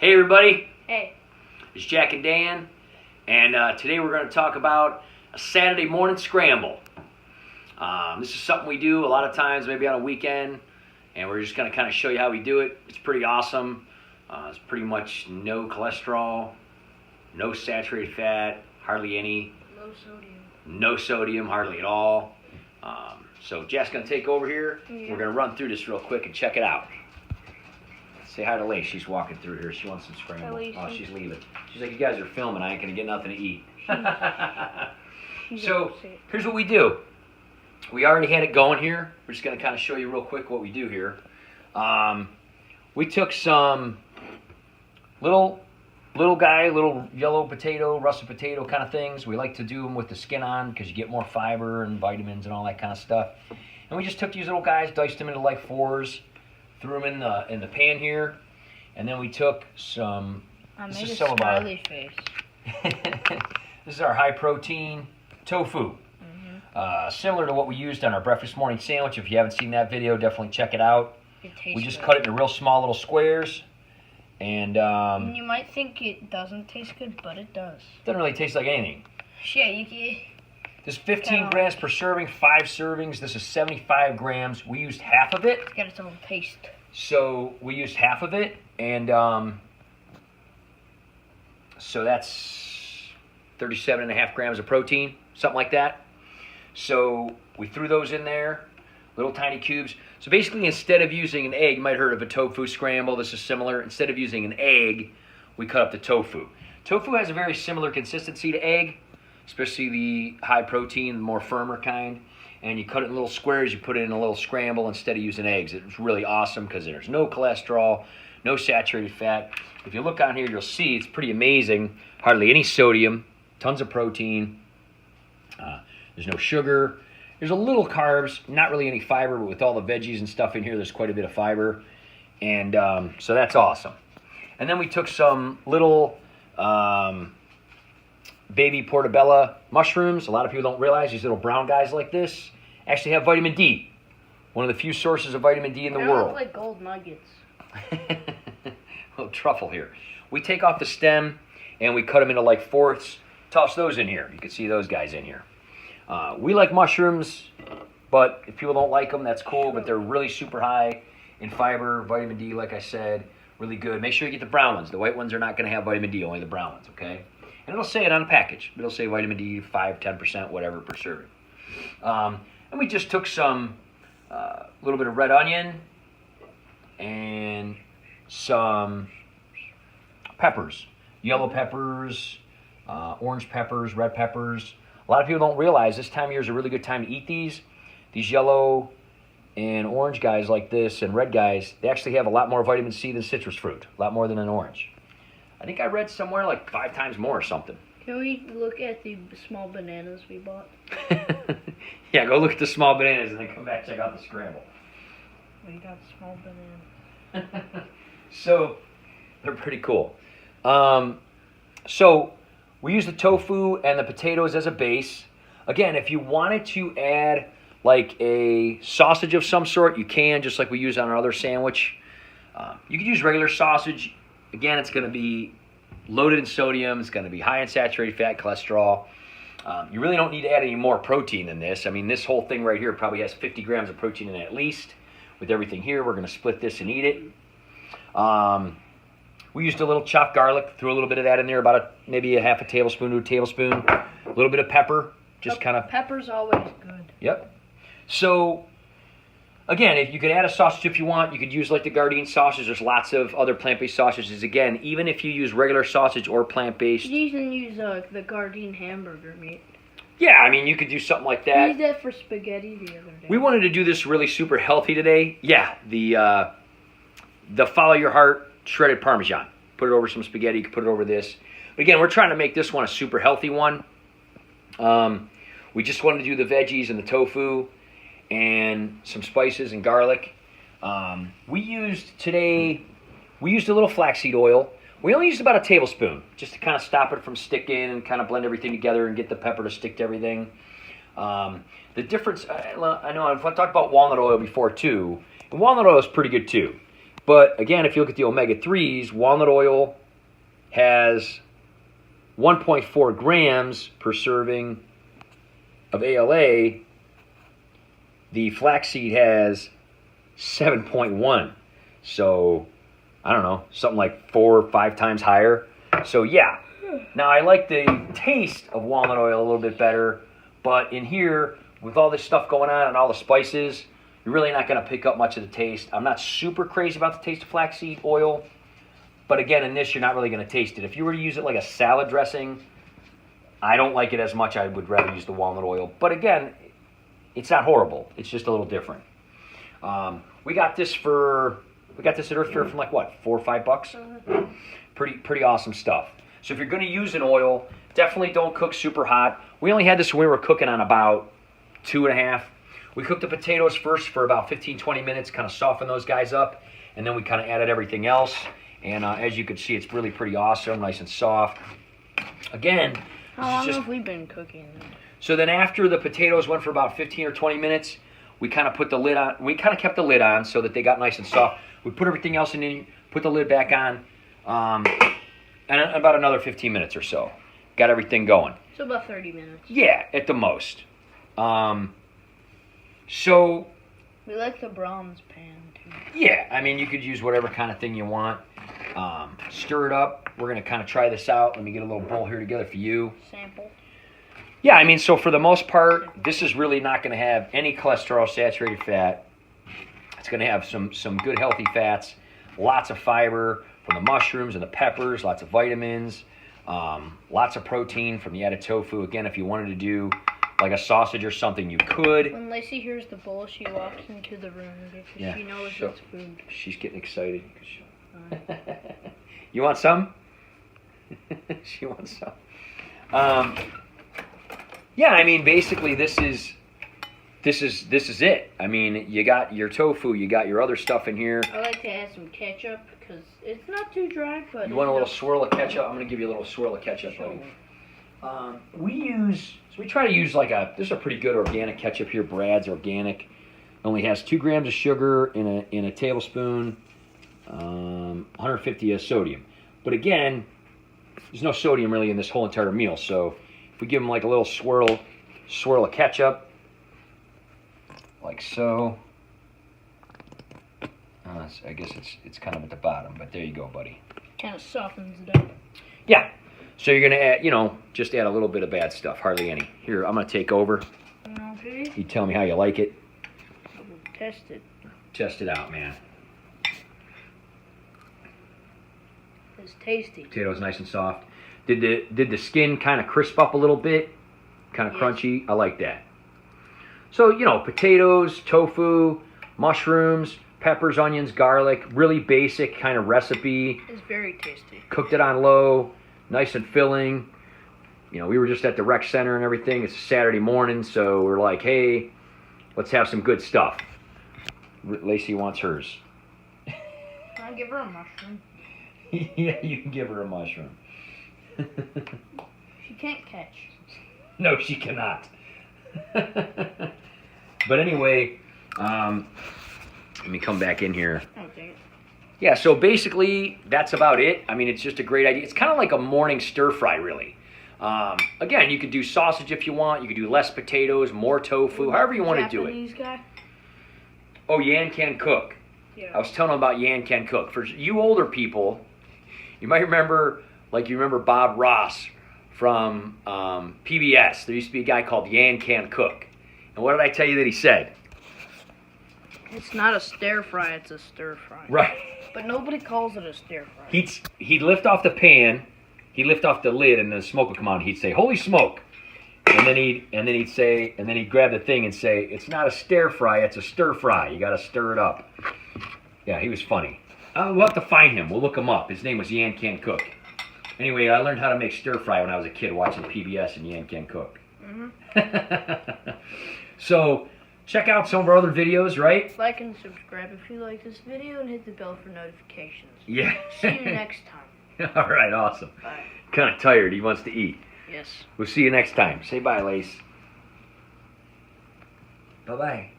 Hey everybody, Hey. it's Jack and Dan, and today we're going to talk about a Saturday morning scramble. This is something we do a lot of times, maybe on a weekend, and we're just going to kind of show you how we do it. It's pretty awesome. It's pretty much no cholesterol, no saturated fat, hardly any. Low sodium. No sodium, hardly at all. So Jack's going to take over here. Yeah. We're going to run through this real quick and check it out. Say hi to Lace. She's walking through here. She wants some scramble. Oh, she's leaving. She's like, you guys are filming. I ain't going to get nothing to eat. So here's what we do. We already had it going here. We're just going to kind of show you real quick what we do here. We took some little yellow potato, russet potato kind of things. We like to do them with the skin on because you get more fiber and vitamins and all that kind of stuff. And we just took these little guys, diced them into like fours, threw them in the pan here, and then we took some. This is some of our face. This is our high protein tofu. Similar to what we used on our breakfast morning sandwich. If you haven't seen that video, definitely check it out. We just cut it into real small little squares. And you might think it doesn't taste good, but it does. Doesn't really taste like anything. Yeah, you can. This is 15 grams per serving, 5 servings. This is 75 grams. We used half of it. It's got its own taste. So we used half of it, and so that's 37.5 grams of protein, something like that. So we threw those in there, little tiny cubes. So basically, instead of using an egg, you might have heard of a tofu scramble. This is similar. Instead of using an egg, we cut up the tofu. Tofu has a very similar consistency to egg, especially the high protein, the more firmer kind. And you cut it in little squares, you put it in a little scramble instead of using eggs. It's really awesome because there's no cholesterol, no saturated fat. If you look on here, you'll see it's pretty amazing. Hardly any sodium, tons of protein. There's no sugar. There's a little carbs, not really any fiber, but with all the veggies and stuff in here, there's quite a bit of fiber. And so that's awesome. And then we took some little baby portobello mushrooms. A lot of people don't realize these little brown guys like this actually have vitamin D. One of the few sources of vitamin D in the world. Look like gold nuggets. A little truffle here. We take off the stem and we cut them into like fourths. Toss those in here. You can see those guys in here. We like mushrooms, but if people don't like them, that's cool. But they're really super high in fiber, vitamin D, like I said, really good. Make sure you get the brown ones. The white ones are not going to have vitamin D, only the brown ones, okay? And it'll say it on the package. It'll say vitamin D, 5, 10%, whatever per serving. And we just took some, little bit of red onion and some peppers. Yellow peppers, orange peppers, red peppers. A lot of people don't realize this time of year is a really good time to eat these. These yellow and orange guys like this and red guys, they actually have a lot more vitamin C than citrus fruit. A lot more than an orange. I think I read somewhere like 5 times more or something. Can we look at the small bananas we bought? Yeah, go look at the small bananas and then come back and check out the scramble. We got small bananas. So, they're pretty cool. So, we use the tofu and the potatoes as a base. Again, if you wanted to add like a sausage of some sort, you can, just like we use on our other sandwich. You can use regular sausage. Again, it's going to be loaded in sodium. It's going to be high in saturated fat, cholesterol. You really don't need to add any more protein than this. I mean, this whole thing right here probably has 50 grams of protein in it at least. With everything here, we're going to split this and eat it. We used a little chopped garlic, threw a little bit of that in there, about maybe a half a tablespoon to a tablespoon. A little bit of pepper, just kind of. Pepper's always good. Yep. So, again, if you could add a sausage if you want. You could use like the Gardein sausage. There's lots of other plant-based sausages. Again, even if you use regular sausage or plant-based. You can use the Gardein hamburger meat. Yeah, I mean, you could do something like that. We used that for spaghetti the other day. We wanted to do this really super healthy today. Yeah, the Follow Your Heart shredded Parmesan. Put it over some spaghetti. You can put it over this. But again, we're trying to make this one a super healthy one. We just wanted to do the veggies and the tofu and some spices and garlic. We used a little flaxseed oil. We only used about a tablespoon just to kind of stop it from sticking and kind of blend everything together and get the pepper to stick to everything. The difference, I know I've talked about walnut oil before too. And walnut oil is pretty good too. But again, if you look at the omega-3s, walnut oil has 1.4 grams per serving of ALA. The flaxseed has 7.1. So, I don't know, something like 4 or 5 times higher. So, yeah. Now, I like the taste of walnut oil a little bit better. But in here, with all this stuff going on and all the spices, you're really not going to pick up much of the taste. I'm not super crazy about the taste of flaxseed oil. But again, in this, you're not really going to taste it. If you were to use it like a salad dressing, I don't like it as much. I would rather use the walnut oil. But again, it's not horrible. It's just a little different. We got this at Earth Fair from like what, $4 or $5? Pretty awesome stuff. So if you're going to use an oil, definitely don't cook super hot. We only had this when we were cooking on about 2.5. We cooked the potatoes first for about 15-20 minutes, kind of soften those guys up, and then we kind of added everything else. And as you can see, it's really pretty awesome, nice and soft. Again, how long have we been cooking? So then after the potatoes went for about 15 or 20 minutes, we kind of put the lid on. We kind of kept the lid on so that they got nice and soft. We put everything else in, put the lid back on, and about another 15 minutes or so. Got everything going. So about 30 minutes. Yeah, at the most. So... we like the bronze pan, too. Yeah, I mean, you could use whatever kind of thing you want. Stir it up. We're going to kind of try this out. Let me get a little bowl here together for you. Sample. Yeah, I mean, so for the most part, this is really not going to have any cholesterol, saturated fat. It's going to have some good, healthy fats, lots of fiber from the mushrooms and the peppers, lots of vitamins, lots of protein from the added tofu. Again, if you wanted to do like a sausage or something, you could. When Lacey hears the bowl, she walks into the room because she knows it's food. She's getting excited. You want some? She wants some. Yeah, I mean, basically, this is it. I mean, you got your tofu, you got your other stuff in here. I like to add some ketchup because it's not too dry, but you want a little swirl of ketchup? I'm gonna give you a little swirl of ketchup, buddy. We try to use this is a pretty good organic ketchup here. Brad's Organic. It only has 2 grams of sugar in a tablespoon, 150 of sodium. But again, there's no sodium really in this whole entire meal. So if we give them like a little swirl of ketchup, like so. I guess it's kind of at the bottom, but there you go, buddy. Kind of softens it up. Yeah. So you're going to add, just add a little bit of bad stuff, hardly any. Here, I'm going to take over. Okay. You tell me how you like it. We'll test it. Test it out, man. It's tasty. Potatoes nice and soft. Did the skin kind of crisp up a little bit? Kind of crunchy? I like that. So, potatoes, tofu, mushrooms, peppers, onions, garlic. Really basic kind of recipe. It's very tasty. Cooked it on low. Nice and filling. We were just at the rec center and everything. It's a Saturday morning, so we're like, hey, let's have some good stuff. Lacey wants hers. I'll give her a mushroom. Yeah, you can give her a mushroom. She can't catch. No, she cannot. But anyway, let me come back in here. Okay. Yeah, so basically, that's about it. I mean, it's just a great idea. It's kind of like a morning stir-fry, really. Again, you could do sausage if you want. You could do less potatoes, more tofu, however you want to do it. Japanese guy? Oh, Yan Can Cook. Yeah. I was telling them about Yan Can Cook. For you older people, you might remember, you remember Bob Ross from PBS. There used to be a guy called Yan Can Cook. And what did I tell you that he said? It's not a stir fry, it's a stir fry. Right. But nobody calls it a stir fry. He'd lift off the pan, he'd lift off the lid, and the smoke would come out. And he'd say, "Holy smoke!" And then he'd grab the thing and say, "It's not a stir fry, it's a stir fry. You got to stir it up." Yeah, he was funny. We'll have to find him. We'll look him up. His name was Yan Can Cook. Anyway, I learned how to make stir fry when I was a kid watching PBS and Yan Can Cook. Mm-hmm. So. Check out some of our other videos, right? Like and subscribe if you like this video and hit the bell for notifications. Yeah. See you next time. All right, awesome. Bye. Kind of tired. He wants to eat. Yes. We'll see you next time. Say bye, Lace. Bye-bye.